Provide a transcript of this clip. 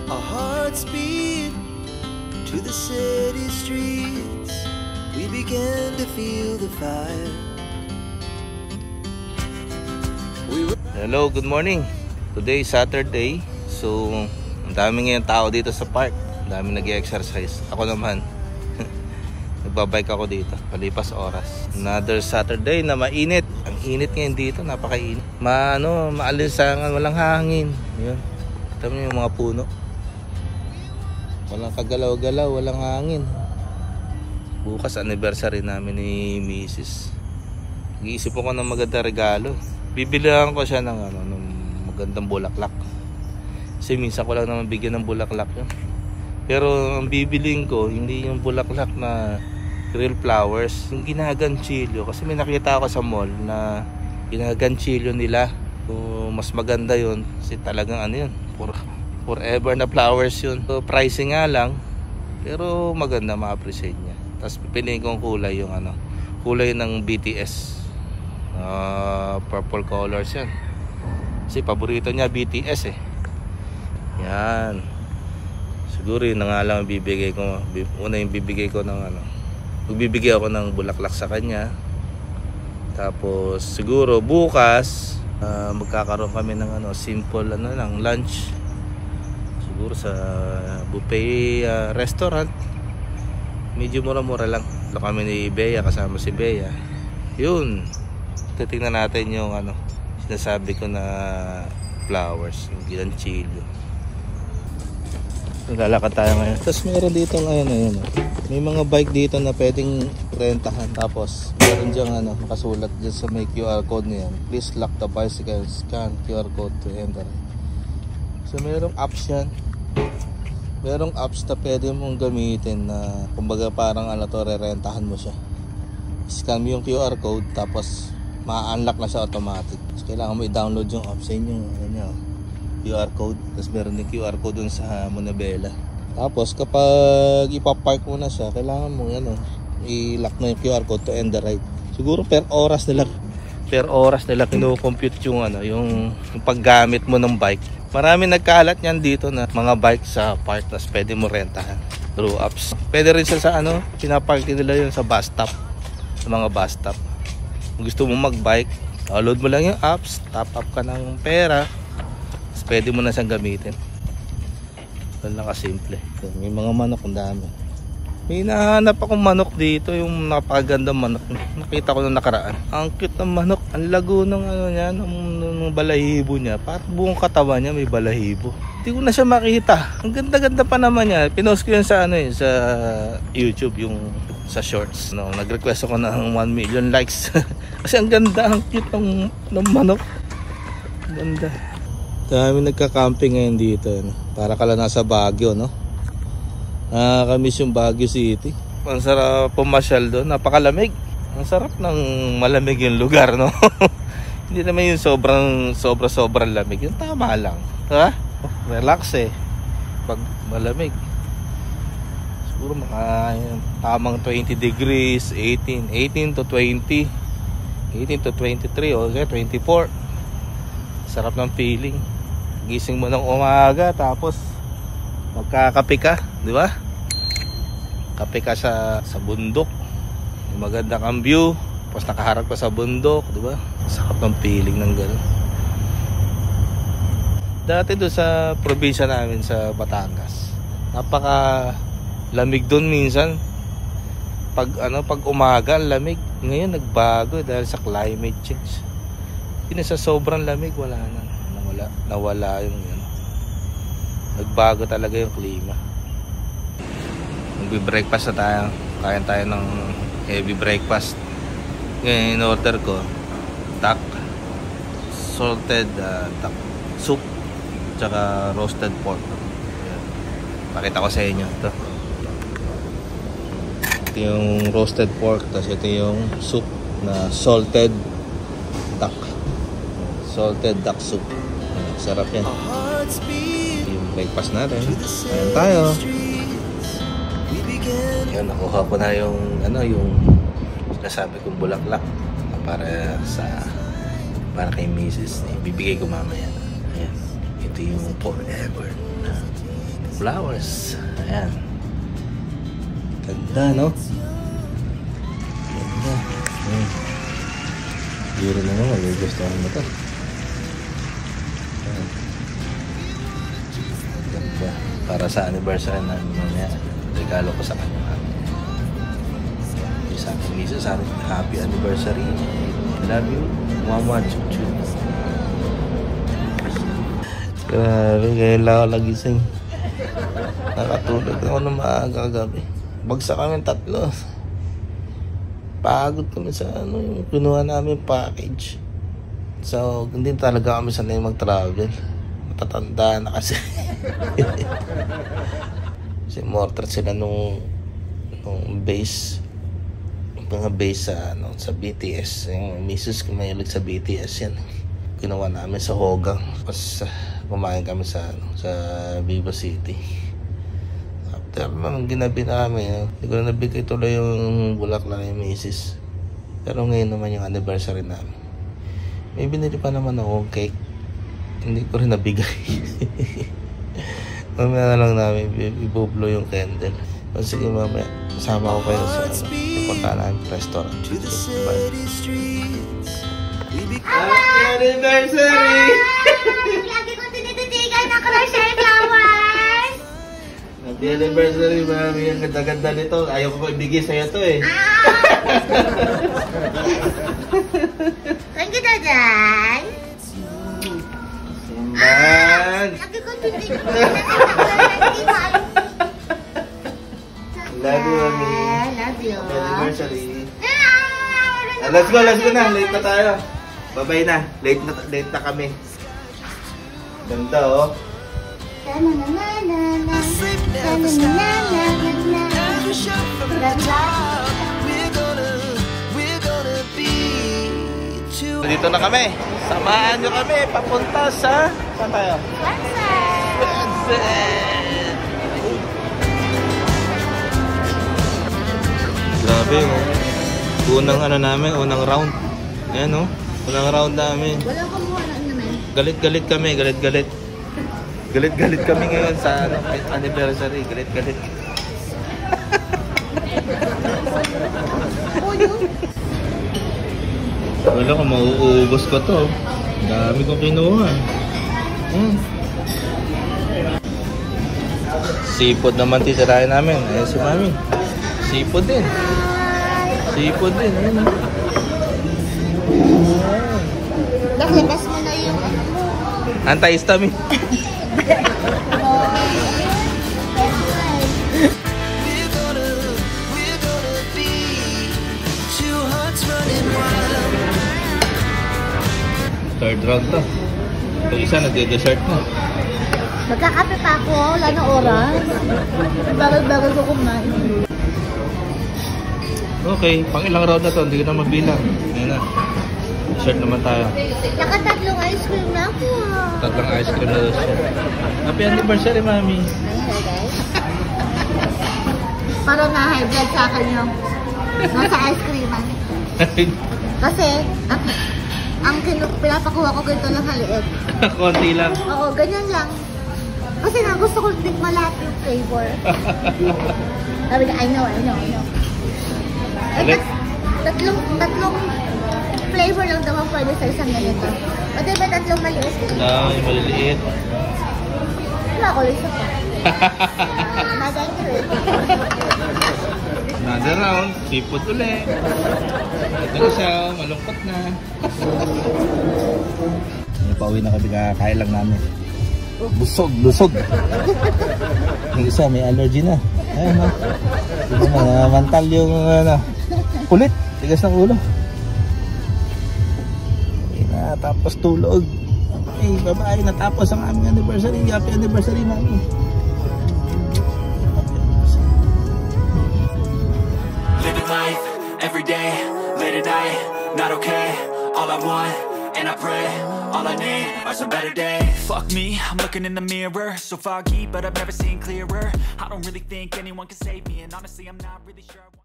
Our hearts beat to the city streets. We began to feel the fire. Hello, good morning. Today is Saturday. So, ang dami ngayon tao dito sa park. Ang dami nag-exercise. Ako naman, nagbabike ako dito. Palipas oras. Another Saturday na mainit. Ang init ngayon dito, napakainit. Maalinsangan, walang hangin. Yun. Kita mo yung mga puno. Walang kagalaw-galaw, walang hangin. Bukas anniversary namin ni Mrs. Nag-iisip ako ng magandang regalo. Bibilihan ko siya ng magandang bulaklak. Kasi minsan ko lang naman bigyan ng bulaklak yun. Pero ang bibiliin ko, hindi yung bulaklak na real flowers, yung ginaganchilyo. Kasi may nakita ako sa mall na ginaganchilyo nila. So, mas maganda yun. Kasi talagang yun, forever na flowers yun. So, pricing nga lang, pero maganda, ma-appreciate niya. Tapos pipiliin ko ang kulay, yung kulay ng BTS. Purple colors yan. Kasi paborito niya BTS eh. Yan. Siguro yun na nga lang bibigay ko. Una yung bibigay ko ng magbibigay ako ng bulaklak sa kanya. Tapos siguro bukas magkakaroon kami ng simple lang lunch. Siguro sa buffet restaurant. Medyo mura-mura lang. Ito kami ni Bea, kasama si Bea. Yun. Titingnan natin yung sinasabi ko na flowers, yung gilanchilyo. Lalakad tayo ngayon. Tapos meron dito ngayon may mga bike dito na pwedeng rentahan. Tapos meron diyang nakasulat dyan sa may QR code niyan. Please lock the bicycle, scan QR code to enter. So merong apps yan. Merong apps na pwede mong gamitin na kumbaga parang re-rentahan mo siya. Scan mo yung QR code tapos ma-unlock na siya automatic. So, kailangan mo i-download yung app sa inyo, QR code. Tapos meron din QR code dun sa Monabella. Tapos kapag ipapark mo na siya, kailangan mo i-lock na yung QR code to end the ride. Siguro per oras nila kino-compute yung paggamit mo ng bike. Marami nagkalat niyan dito na mga bike sa park, tapos pwede mo rentahan through apps. Pwede rin siya sa pinapark nila yun sa bus stop, sa mga bus stop. Kung gusto mo mag-bike, download mo lang yung apps, top up ka ng pera, tapos pwede mo na siyang gamitin. Ganun lang kasimple. May mga manok, ang dami. May nahanap akong manok dito, yung napakagandang manok. Nakita ko nung nakaraan. Ang cute ng manok. Ang lago ng ng balahibo niya. Parang buong katawan niya may balahibo. Hindi ko na siya makita. Ang ganda-ganda pa naman niya. Pinost ko yun sa sa YouTube, yung sa shorts. Nag-request ako ng 1 million likes. Kasi ang ganda, ang cute ng manok. Ganda. Dami nagka-camping ngayon dito. Para ka lang nasa Baguio, Nakakamiss yung Baguio City. Ang sarap pumasyal doon. Napakalamig. Ang sarap ng malamig yung lugar, Hindi naman yung sobrang lamig. Yung tama lang. Relax pag malamig. Siguro tamang 20 degrees, 18 to 20, 18 to 23, o 24. Sarap ng feeling. Gising mo ng umaga, tapos magkakape ka, di ba? Kape ka sa bundok. Maganda kang view, tapos nakaharap ka sa bundok, di ba? Sarap ng feeling ng gano'n. Dati doon sa probinsya namin sa Batangas, napaka lamig doon minsan. Pag umaga, lamig. Ngayon nagbago dahil sa climate change. Hindi sa sobrang lamig, nawala yung nagbago talaga yung klima. Magbe-breakfast na tayo. Kain tayo ng heavy breakfast. Ngayon in-order ko duck, salted duck soup, tsaka roasted pork. Pakita ko sa inyo ito. Ito yung roasted pork, tapos ito yung soup na salted duck soup. Sarap yan. Yung breakfast natin. Ayan tayo. Yan, nakuha ko na yung sinasabi kong bulaklak para kay Mrs. Ibibigay ko mamaya. Ayan. Ito yung forever na flowers. Ayan. Ganda, no? Ganda. Ayan. Biro na naman. Gugustuhan mo to. Ayan. Ganda. Para sa anniversary namin mamaya. Regalo ko sa kanya. Sa akin, Misa, sa akin, happy anniversary. Love you. Mama, chuchu. Grabe, ngayon lang ako nagising. Nakatulog ako ng maaga kagabi. Bagsak kami 3. Pagod kami sa yung pinuha namin package. So, hindi talaga kami sanay mag-travel. Matatanda na kasi. Kasi mortar sila nung base. Mga base sa BTS. Yung misis ko mahilig sa BTS yan. Ginawa namin sa Hogang. Tapos kumain kami sa Viva City. After nung ginabi na kami, hindi ko na nabigay tuloy yung bulaklak yung misis. Pero ngayon naman yung anniversary namin. May binili pa naman akong cake. Hindi ko rin nabigay. Mamaya na lang namin ibublo yung candle. Sige mamaya, kasama ko kayo sa punta namin restaurant. Bye. Happy anniversary! Lagi ko tinititigan ng crochet flowers! Happy anniversary, mami. Ang ganda-ganda nito. Ayaw ko ibigay sa'yo to eh. Thank you, Dadan. Simban! Lagi ko tinititigan ng flowers. Love you, mami. Love you. Happy anniversary. Let's go na. Late na tayo. Bye-bye na. Late na kami. Ganda, oh. Sleep never stop. As we shout from the top, we're gonna be two. Dito na kami. Samahan nyo kami. Papunta sa... Saan tayo? Sunset! Grabe, oh. Unang unang round. Ayan, oh. Unang round namin. Walang kumuha na naman. Galit-galit kami, galit-galit. Galit-galit kami ngayon sa anniversary. Galit-galit. Wala ko, mauubos ko to. Dami kong kinuha. Seafood naman titirahin namin. Ayan si mami. Seafood din. Seafood din. Ayan. Labas mo na yung Anti-histamine. We're gonna be two hearts running wild. Third round to. Ito isa, nagde-dessert na. Magkakape pa ako, wala na oras. Bagal-bagal ko kumain. Okay, pang ilang round na to, hindi ko na mabilang. Ayan na. Dessert naman tayo. Nakatatlong ice cream na ako. Tatlong ice cream na dessert. Happy anniversary, mami. Ayun guys. Parang na-high blood sa akin yung nasa ice cream. Kasi, ang pinapakuha ko ganito lang haliit. Konti lang. Oo, ganyan lang. Kasi na gusto ko tikman lahat yung flavor. Sabi ka, I know. Eh, tatlong flavor lang naman pwede sa isang ganito. Pwede ba tatlong maliit? Yung maliliit. Wala ko isa pa. Nag-agree. Another round, seafood ulit. Ito na siya, malungkot na. Pauwi na kami, kakain lang namin. Busog. Yung isa may allergy na. Ayan, no? Ito na, mantal yung kulit, tigas ng ulo. Okay na, tapos tulog. Okay, bye-bye, natapos ang aming anniversary. Happy anniversary namin. Living life, every day, late at night, not okay. All I want, and I pray, all I need are some better days. Fuck me, I'm looking in the mirror, so foggy, but I've never seen clearer. I don't really think anyone can save me, and honestly I'm not really sure.